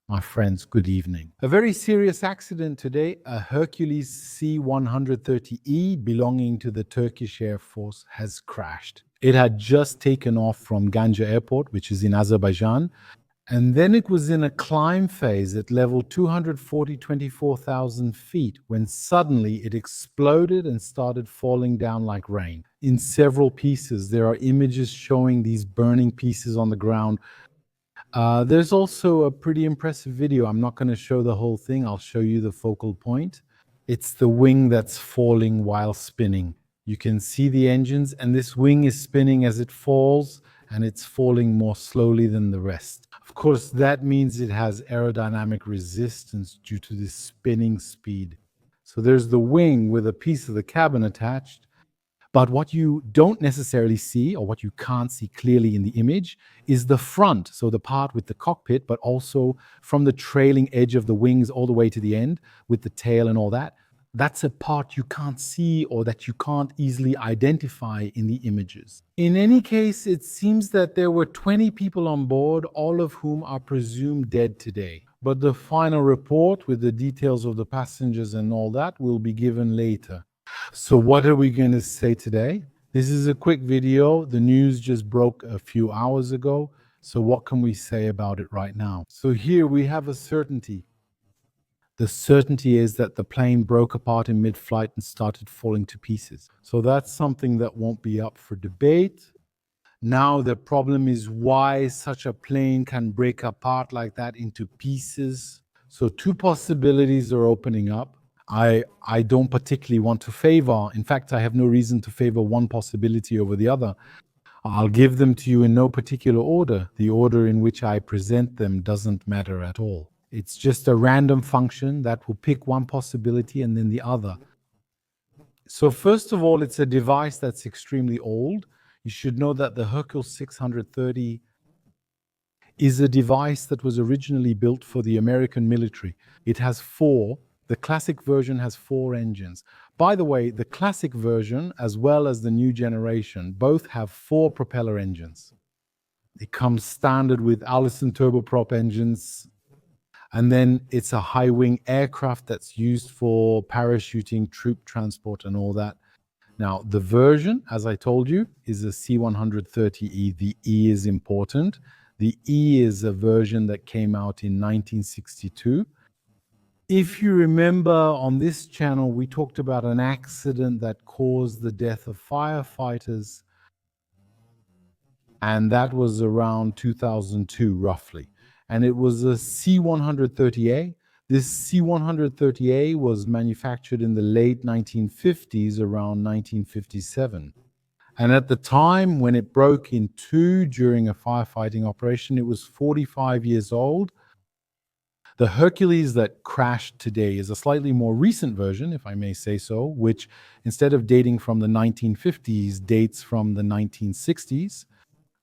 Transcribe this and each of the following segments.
My friends, good evening. A very serious accident today. A Hercules C-130E belonging to the Turkish Air Force has crashed. It had just taken off from Ganja Airport, which is in Azerbaijan, and then it was in a climb phase at level 24,000 feet when suddenly it exploded and started falling down like rain in several pieces. There are images showing these burning pieces on the ground. There's also a pretty impressive video. I'm not going to show the whole thing. I'll show you the focal point. It's the wing that's falling while spinning. You can see the engines, and this wing is spinning as it falls, and it's falling more slowly than the rest. Of course, that means it has aerodynamic resistance due to this spinning speed. So there's the wing with a piece of the cabin attached. But what you don't necessarily see, or what you can't see clearly in the image, is the front. So the part with the cockpit, but also from the trailing edge of the wings all the way to the end with the tail and all that. That's a part you can't see or that you can't easily identify in the images. In any case, it seems that there were 20 people on board, all of whom are presumed dead today. But the final report with the details of the passengers and all that will be given later. So what are we going to say today? This is a quick video. The news just broke a few hours ago. So what can we say about it right now? So here we have a certainty. The certainty is that the plane broke apart in mid-flight and started falling to pieces. So that's something that won't be up for debate. Now the problem is why such a plane can break apart like that into pieces. So two possibilities are opening up. I don't particularly want to favor. In fact, I have no reason to favor one possibility over the other. I'll give them to you in no particular order. The order in which I present them doesn't matter at all. It's just a random function that will pick one possibility and then the other. So first of all, it's a device that's extremely old. You should know that the Hercules 630 is a device that was originally built for the American military. It has the classic version has 4 engines. By the way, the classic version, as well as the new generation, both have 4 propeller engines. It comes standard with Allison turboprop engines, and then it's a high-wing aircraft that's used for parachuting, troop transport, and all that. Now, the version, as I told you, is a C-130E. The E is important. The E is a version that came out in 1962. If you remember, on this channel, we talked about an accident that caused the death of firefighters, and that was around 2002, roughly. And it was a C-130A. This C-130A was manufactured in the late 1950s, around 1957. And at the time when it broke in two during a firefighting operation, it was 45 years old. The Hercules that crashed today is a slightly more recent version, if I may say so, which instead of dating from the 1950s, dates from the 1960s.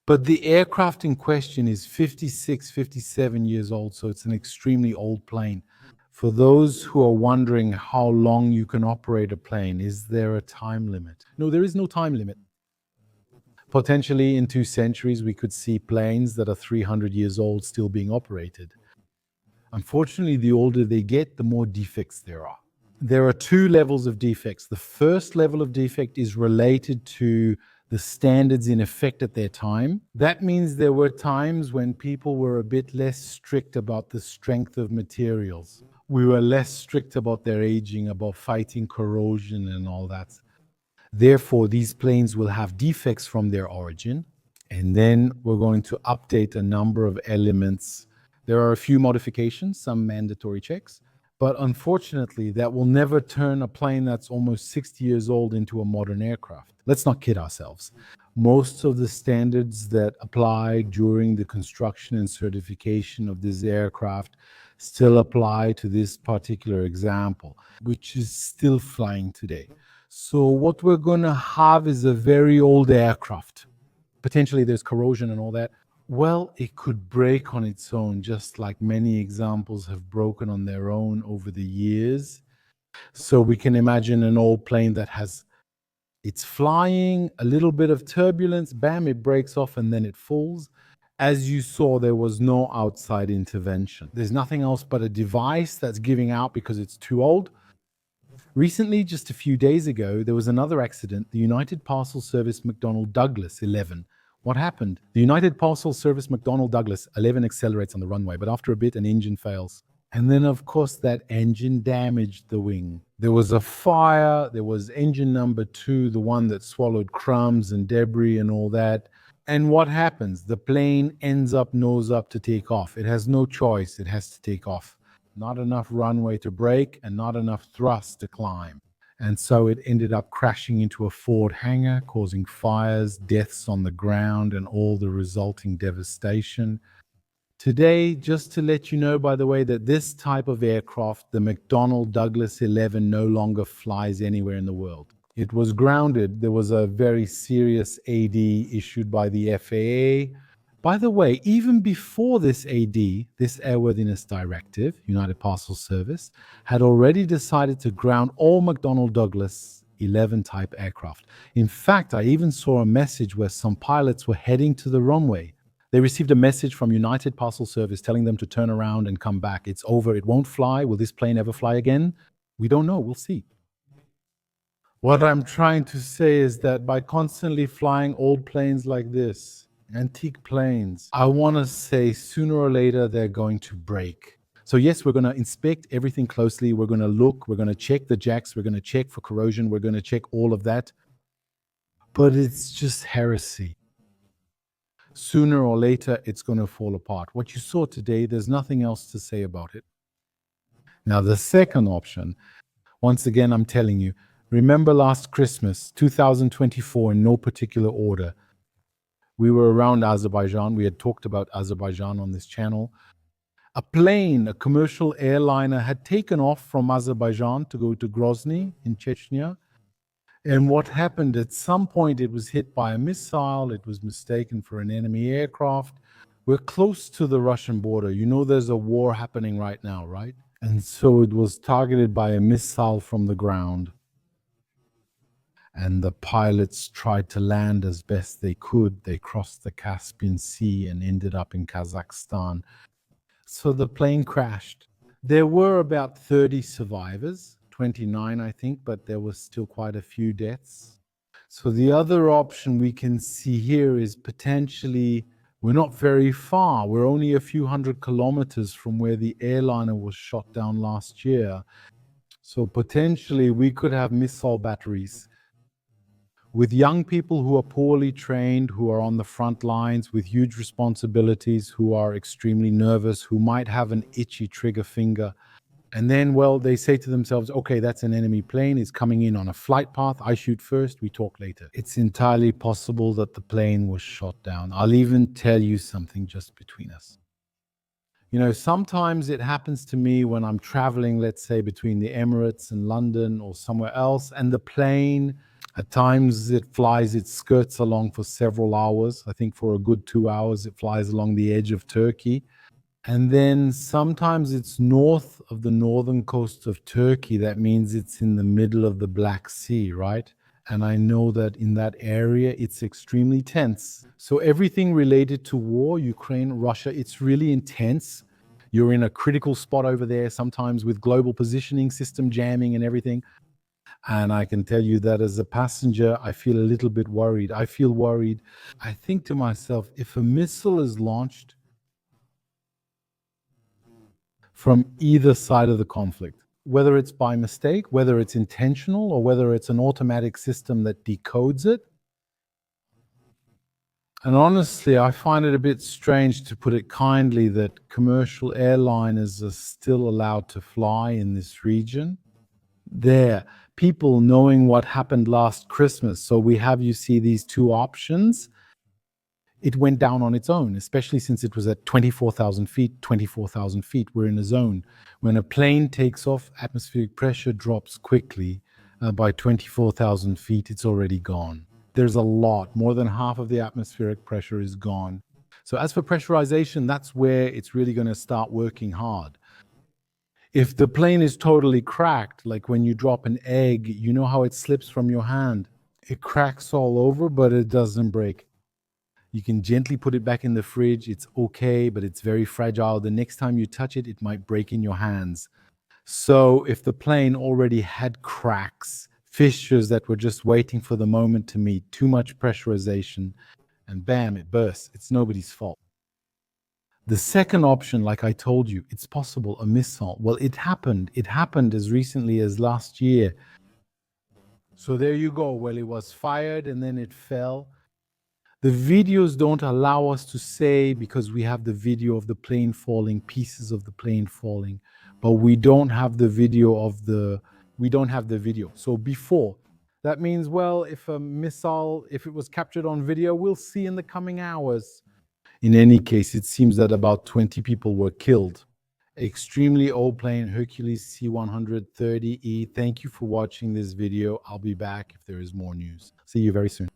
But the aircraft in question is 56, 57 years old, so it's an extremely old plane. For those who are wondering how long you can operate a plane, is there a time limit? No, there is no time limit. Potentially in 2 centuries, we could see planes that are 300 years old still being operated. Unfortunately, the older they get, the more defects there are. There are 2 levels of defects. The first level of defect is related to the standards in effect at their time. That means there were times when people were a bit less strict about the strength of materials. We were less strict about their aging, about fighting corrosion and all that. Therefore, these planes will have defects from their origin, and then we're going to update a number of elements. There are a few modifications, some mandatory checks, but unfortunately, that will never turn a plane that's almost 60 years old into a modern aircraft. Let's not kid ourselves. Most of the standards that apply during the construction and certification of this aircraft still apply to this particular example, which is still flying today. So what we're going to have is a very old aircraft. Potentially there's corrosion and all that. Well, it could break on its own, just like many examples have broken on their own over the years. So we can imagine an old plane that it's flying, a little bit of turbulence, bam, it breaks off and then it falls. As you saw, there was no outside intervention. There's nothing else but a device that's giving out because it's too old. Recently, just a few days ago, there was another accident, the United Parcel Service McDonnell Douglas 11. What happened? The United Parcel Service McDonnell Douglas 11 accelerates on the runway, but after a bit, an engine fails. And then, of course, that engine damaged the wing. There was a fire. There was engine number 2, the one that swallowed crumbs and debris and all that. And what happens? The plane ends up nose up to take off. It has no choice. It has to take off. Not enough runway to brake and not enough thrust to climb. And so it ended up crashing into a Ford hangar, causing fires, deaths on the ground, and all the resulting devastation. Today, just to let you know, by the way, that this type of aircraft, the McDonnell Douglas 11, no longer flies anywhere in the world. It was grounded. There was a very serious AD issued by the FAA. By the way, even before this AD, this Airworthiness Directive, United Parcel Service, had already decided to ground all McDonnell Douglas 11 type aircraft. In fact, I even saw a message where some pilots were heading to the runway. They received a message from United Parcel Service telling them to turn around and come back. It's over. It won't fly. Will this plane ever fly again? We don't know. We'll see. What I'm trying to say is that by constantly flying old planes like this, antique planes, I want to say sooner or later they're going to break. So yes, we're going to inspect everything closely. We're going to look. We're going to check the jacks. We're going to check for corrosion. We're going to check all of that. But it's just heresy. Sooner or later, it's going to fall apart. What you saw today, there's nothing else to say about it. Now, the second option, once again, I'm telling you, remember last Christmas, 2024, in no particular order, we were around Azerbaijan. We had talked about Azerbaijan on this channel. A plane, a commercial airliner, had taken off from Azerbaijan to go to Grozny in Chechnya. And what happened, at some point it was hit by a missile. It was mistaken for an enemy aircraft. We're close to the Russian border. You know there's a war happening right now, right? And so it was targeted by a missile from the ground. And the pilots tried to land as best they could. They crossed the Caspian Sea and ended up in Kazakhstan. So the plane crashed. There were about 30 survivors, 29, I think, but there was still quite a few deaths. So the other option we can see here is potentially we're not very far. We're only a few hundred kilometers from where the airliner was shot down last year. So potentially we could have missile batteries with young people who are poorly trained, who are on the front lines with huge responsibilities, who are extremely nervous, who might have an itchy trigger finger. And then, well, they say to themselves, okay, that's an enemy plane. It's coming in on a flight path. I shoot first. We talk later. It's entirely possible that the plane was shot down. I'll even tell you something just between us. You know, sometimes it happens to me when I'm traveling, let's say, between the Emirates and London or somewhere else, and the plane, at times it flies its skirts along for several hours. I think for a good 2 hours, it flies along the edge of Turkey. And then sometimes it's north of the northern coast of Turkey. That means it's in the middle of the Black Sea, right? And I know that in that area, it's extremely tense. So everything related to war, Ukraine, Russia, it's really intense. You're in a critical spot over there, sometimes with global positioning system jamming and everything. And I can tell you that as a passenger, I feel a little bit worried. I feel worried. I think to myself, if a missile is launched from either side of the conflict, whether it's by mistake, whether it's intentional, or whether it's an automatic system that decodes it. And honestly, I find it a bit strange, to put it kindly, that commercial airliners are still allowed to fly in this region. There, people knowing what happened last Christmas. So we have, you see, these two options. It went down on its own, especially since it was at 24,000 feet. 24,000 feet, we're in a zone. When a plane takes off, atmospheric pressure drops quickly. By 24,000 feet, it's already gone. There's a lot, more than half of the atmospheric pressure is gone. So as for pressurization, that's where it's really going to start working hard. If the plane is totally cracked, like when you drop an egg, you know how it slips from your hand. It cracks all over, but it doesn't break. You can gently put it back in the fridge. It's okay, but it's very fragile. The next time you touch it, it might break in your hands. So if the plane already had cracks, fissures that were just waiting for the moment to meet, too much pressurization, and bam, it bursts, it's nobody's fault. The second option, like I told you, it's possible, a missile. Well, it happened. It happened as recently as last year. So there you go. Well, it was fired and then it fell. The videos don't allow us to say, because we have the video of the plane falling, pieces of the plane falling, but we don't have the video of the, we don't have the video. So before, that means, well, if a missile, if it was captured on video, we'll see in the coming hours. In any case, it seems that about 20 people were killed. Extremely old plane, Hercules C-130E. Thank you for watching this video. I'll be back if there is more news. See you very soon.